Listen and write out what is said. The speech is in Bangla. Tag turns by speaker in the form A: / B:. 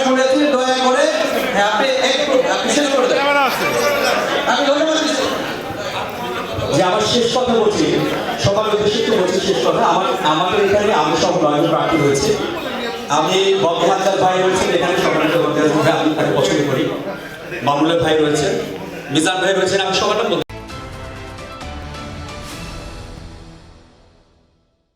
A: শুনেছি, দয়া করে আপনি আপনি শেষ করে দেন। আমি ধন্যবাদ দিচ্ছি
B: যে আমার শেষ কথা বলছি, সবার উদ্দেশ্যে একটু বলছি শেষ কথা। আমাদের এখানে আমি সব 9 জন প্রার্থী হয়েছে। আমি বঙ্গে হাজার ভাই রয়েছেন এখানে, সম্মানিত বঙ্গে আমি তাকে পছন্দ করি। মামুলের ভাই রয়েছে, মিজান ভাই রয়েছেন, আমি সবার নাম